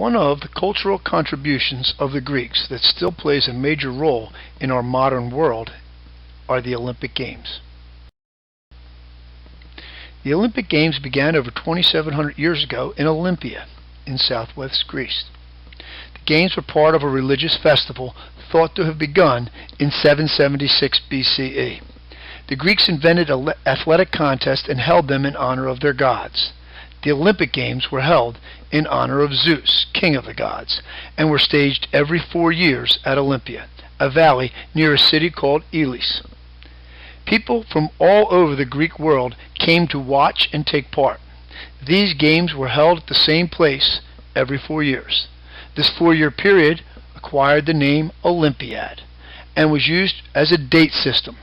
One of the cultural contributions of the Greeks that still plays a major role in our modern world are the Olympic Games. The Olympic Games began over 2,700 years ago in Olympia in southwest Greece. The Games were part of a religious festival thought to have begun in 776 BCE. The Greeks invented athletic contests and held them in honor of their gods. The Olympic Games were held in honor of Zeus, king of the gods, and were staged every 4 years at Olympia, a valley near a city called Elis. People from all over the Greek world came to watch and take part. These games were held at the same place every 4 years. This 4-year period acquired the name Olympiad and was used as a date system.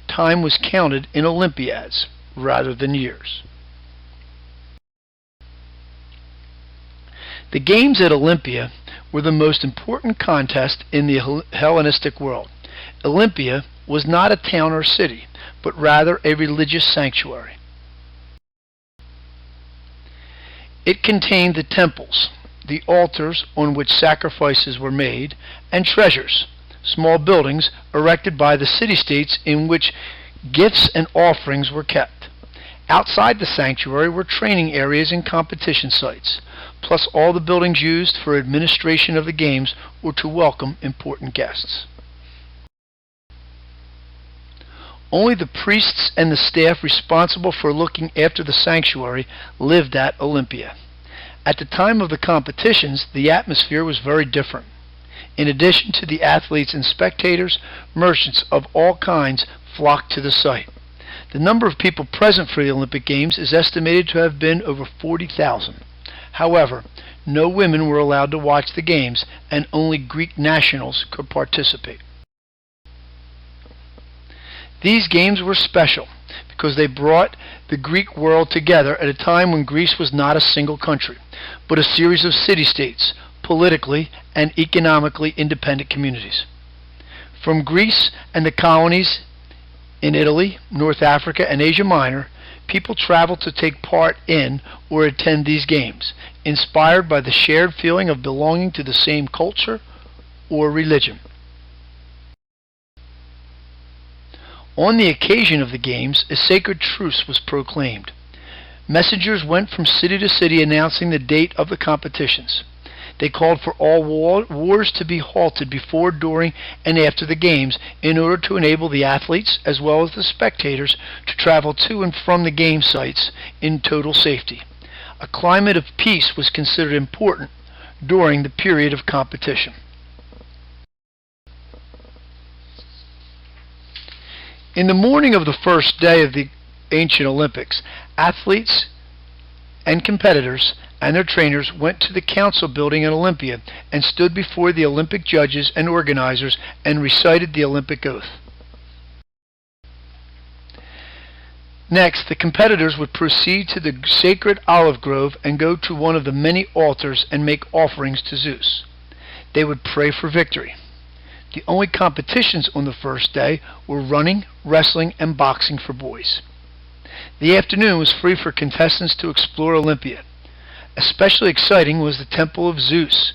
Time was counted in Olympiads rather than years. The Games at Olympia were the most important contest in the Hellenistic world. Olympia was not a town or city, but rather a religious sanctuary. It contained the temples, the altars on which sacrifices were made, and treasures, small buildings erected by the city-states in which gifts and offerings were kept. Outside the sanctuary were training areas and competition sites, plus all the buildings used for administration of the games or to welcome important guests. Only the priests and the staff responsible for looking after the sanctuary lived at Olympia. At the time of the competitions, the atmosphere was very different. In addition to the athletes and spectators, merchants of all kinds flocked to the site. The number of people present for the Olympic Games is estimated to have been over 40,000. However, no women were allowed to watch the games, and only Greek nationals could participate. These games were special because they brought the Greek world together at a time when Greece was not a single country, but a series of city-states, politically and economically independent communities. From Greece and the colonies in Italy, North Africa, and Asia Minor, people traveled to take part in or attend these games, inspired by the shared feeling of belonging to the same culture or religion. On the occasion of the games, a sacred truce was proclaimed. Messengers went from city to city announcing the date of the competitions. They called for all wars to be halted before, during, and after the games in order to enable the athletes as well as the spectators to travel to and from the game sites in total safety. A climate of peace was considered important during the period of competition. In the morning of the first day of the ancient Olympics, athletes and competitors and their trainers went to the council building in Olympia and stood before the Olympic judges and organizers and recited the Olympic oath. Next, the competitors would proceed to the sacred olive grove and go to one of the many altars and make offerings to Zeus. They would pray for victory. The only competitions on the first day were running, wrestling, and boxing for boys. The afternoon was free for contestants to explore Olympia. Especially exciting was the Temple of Zeus,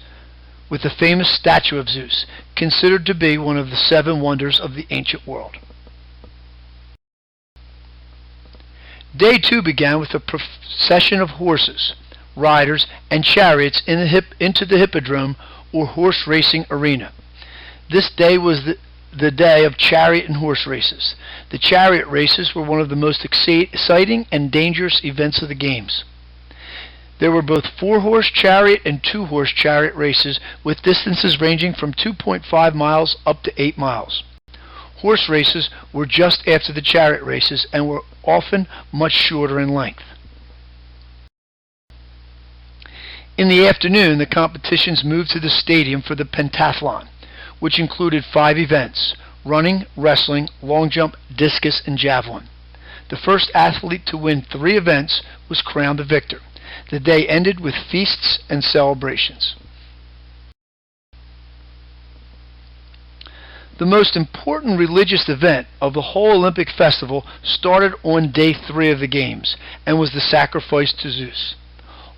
with the famous statue of Zeus, considered to be one of the 7 wonders of the ancient world. Day 2 began with a procession of horses, riders, and chariots into the hippodrome or horse racing arena. This day was the day of chariot and horse races. The chariot races were one of the most exciting and dangerous events of the games. There were both 4-horse chariot and 2-horse chariot races with distances ranging from 2.5 miles up to 8 miles. Horse races were just after the chariot races and were often much shorter in length. In the afternoon, the competitions moved to the stadium for the pentathlon, which included 5 events: running, wrestling, long jump, discus, and javelin. The first athlete to win 3 events was crowned the victor. The day ended with feasts and celebrations. The most important religious event of the whole Olympic festival started on day 3 of the Games and was the sacrifice to Zeus.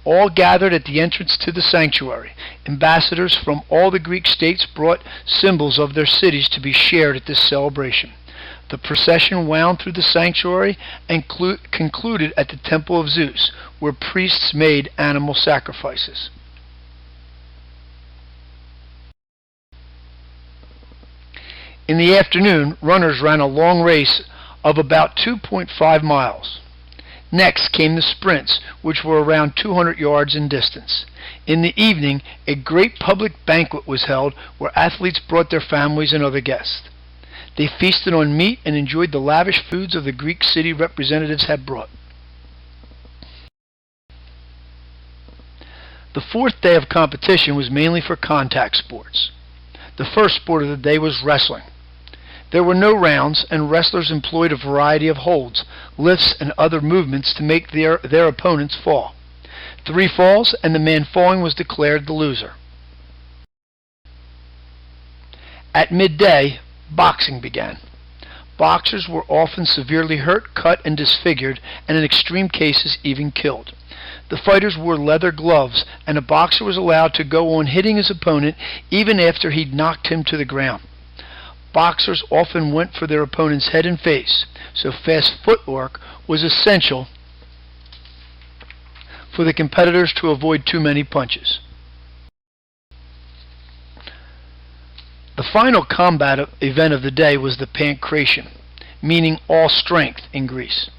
All gathered at the entrance to the sanctuary. Ambassadors from all the Greek states brought symbols of their cities to be shared at this celebration. The procession wound through the sanctuary and concluded at the Temple of Zeus, where priests made animal sacrifices. In the afternoon, runners ran a long race of about 2.5 miles. Next came the sprints, which were around 200 yards in distance. In the evening, a great public banquet was held where athletes brought their families and other guests. They feasted on meat and enjoyed the lavish foods of the Greek city representatives had brought. The fourth day of competition was mainly for contact sports. The first sport of the day was wrestling. There were no rounds, and wrestlers employed a variety of holds, lifts, and other movements to make their opponents fall. 3 falls, and the man falling was declared the loser. At midday, boxing began. Boxers were often severely hurt, cut, and disfigured, and in extreme cases even killed. The fighters wore leather gloves, and a boxer was allowed to go on hitting his opponent even after he'd knocked him to the ground. Boxers often went for their opponent's head and face, so fast footwork was essential for the competitors to avoid too many punches. The final combat event of the day was the pankration, meaning all strength in Greece.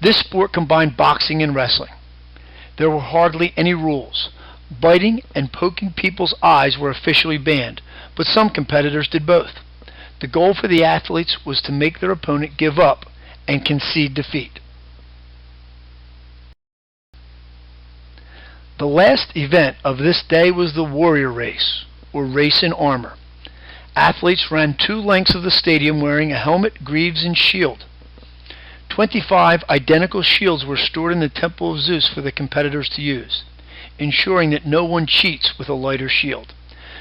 This sport combined boxing and wrestling. There were hardly any rules. Biting and poking people's eyes were officially banned, but some competitors did both. The goal for the athletes was to make their opponent give up and concede defeat. The last event of this day was the warrior race, or race in armor. Athletes ran 2 lengths of the stadium wearing a helmet, greaves, and shield. 25 identical shields were stored in the Temple of Zeus for the competitors to use, ensuring that no one cheats with a lighter shield.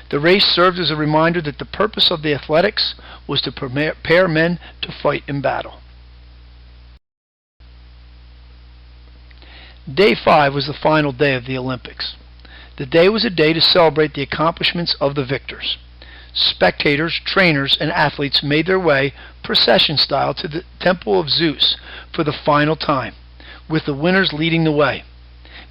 The race served as a reminder that the purpose of the athletics was to prepare men to fight in battle. Day 5 was the final day of the Olympics. The day was a day to celebrate the accomplishments of the victors. Spectators, trainers, and athletes made their way, procession-style, to the Temple of Zeus for the final time, with the winners leading the way.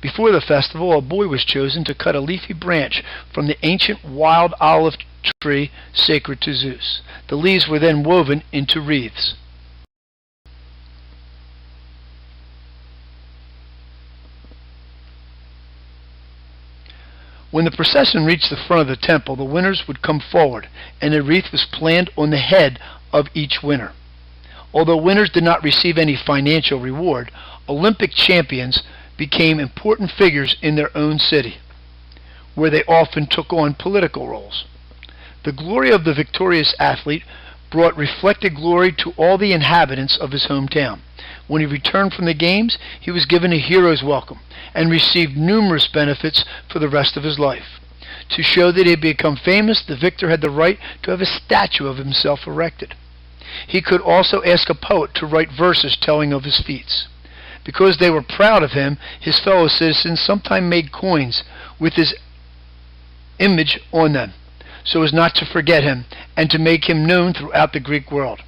Before the festival, a boy was chosen to cut a leafy branch from the ancient wild olive tree sacred to Zeus. The leaves were then woven into wreaths. When the procession reached the front of the temple, the winners would come forward, and a wreath was planted on the head of each winner. Although winners did not receive any financial reward, Olympic champions became important figures in their own city, where they often took on political roles. The glory of the victorious athlete brought reflected glory to all the inhabitants of his hometown. When he returned from the games, he was given a hero's welcome and received numerous benefits for the rest of his life. To show that he had become famous, the victor had the right to have a statue of himself erected. He could also ask a poet to write verses telling of his feats. Because they were proud of him, his fellow citizens sometimes made coins with his image on them, so as not to forget him and to make him known throughout the Greek world.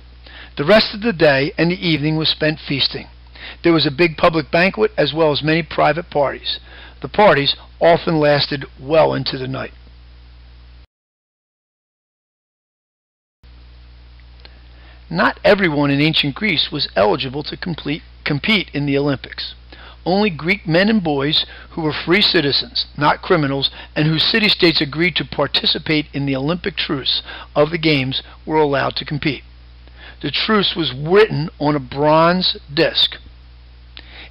The rest of the day and the evening was spent feasting. There was a big public banquet as well as many private parties. The parties often lasted well into the night. Not everyone in ancient Greece was eligible to compete in the Olympics. Only Greek men and boys who were free citizens, not criminals, and whose city-states agreed to participate in the Olympic truce of the Games were allowed to compete. The truce was written on a bronze disc.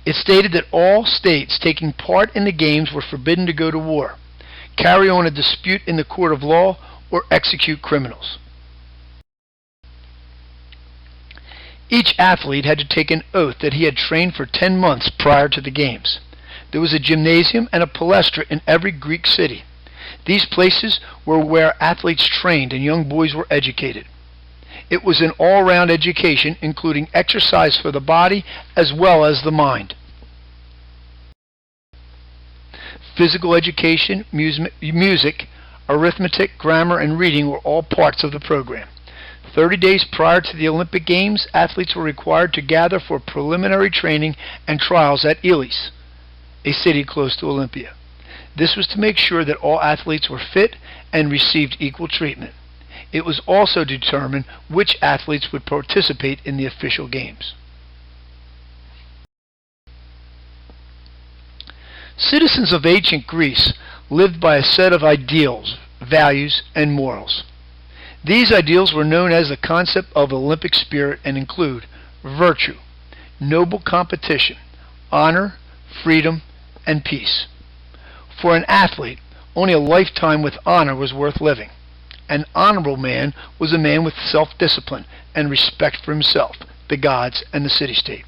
It stated that all states taking part in the Games were forbidden to go to war, carry on a dispute in the court of law, or execute criminals. Each athlete had to take an oath that he had trained for 10 months prior to the Games. There was a gymnasium and a palestra in every Greek city. These places were where athletes trained and young boys were educated. It was an all-round education, including exercise for the body as well as the mind. Physical education, music, arithmetic, grammar, and reading were all parts of the program. 30 days prior to the Olympic Games, athletes were required to gather for preliminary training and trials at Elis, a city close to Olympia. This was to make sure that all athletes were fit and received equal treatment. It was also to determine which athletes would participate in the official games. Citizens of ancient Greece lived by a set of ideals, values, and morals. These ideals were known as the concept of Olympic spirit and include virtue, noble competition, honor, freedom, and peace. For an athlete, only a lifetime with honor was worth living. An honorable man was a man with self-discipline and respect for himself, the gods, and the city-state.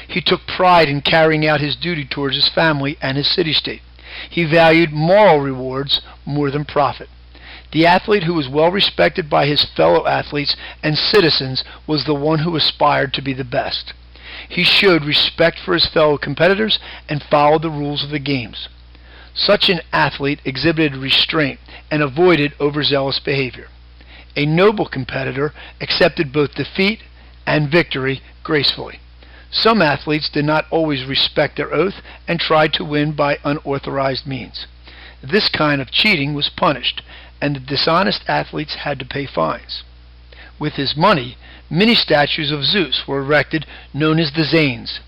He took pride in carrying out his duty towards his family and his city-state. He valued moral rewards more than profit. The athlete who was well respected by his fellow athletes and citizens was the one who aspired to be the best. He showed respect for his fellow competitors and followed the rules of the games. Such an athlete exhibited restraint and avoided overzealous behavior. A noble competitor accepted both defeat and victory gracefully. Some athletes did not always respect their oath and tried to win by unauthorized means. This kind of cheating was punished, and the dishonest athletes had to pay fines. With his money, many statues of Zeus were erected, known as the Zanes.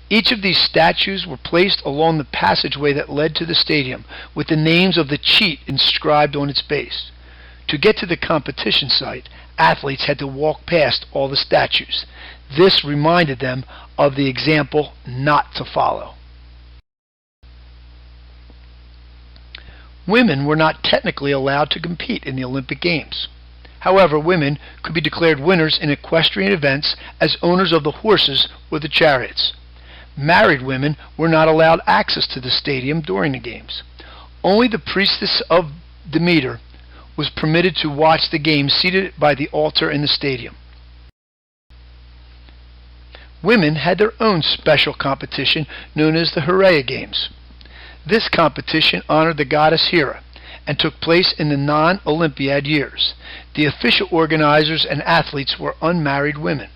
Each of these statues were placed along the passageway that led to the stadium, with the names of the cheat inscribed on its base. To get to the competition site, athletes had to walk past all the statues. This reminded them of the example not to follow. Women were not technically allowed to compete in the Olympic Games. However, women could be declared winners in equestrian events as owners of the horses or the chariots. Married women were not allowed access to the stadium during the games. Only the priestess of Demeter was permitted to watch the games seated by the altar in the stadium. Women had their own special competition known as the Heraea Games. This competition honored the goddess Hera and took place in the non-Olympiad years. The official organizers and athletes were unmarried women.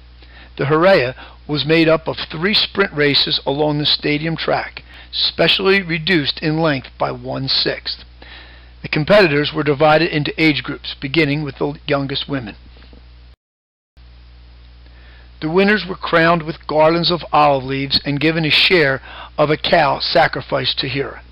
The Heraea was made up of 3 sprint races along the stadium track, specially reduced in length by 1/6. The competitors were divided into age groups, beginning with the youngest women. The winners were crowned with garlands of olive leaves and given a share of a cow sacrificed to Hera.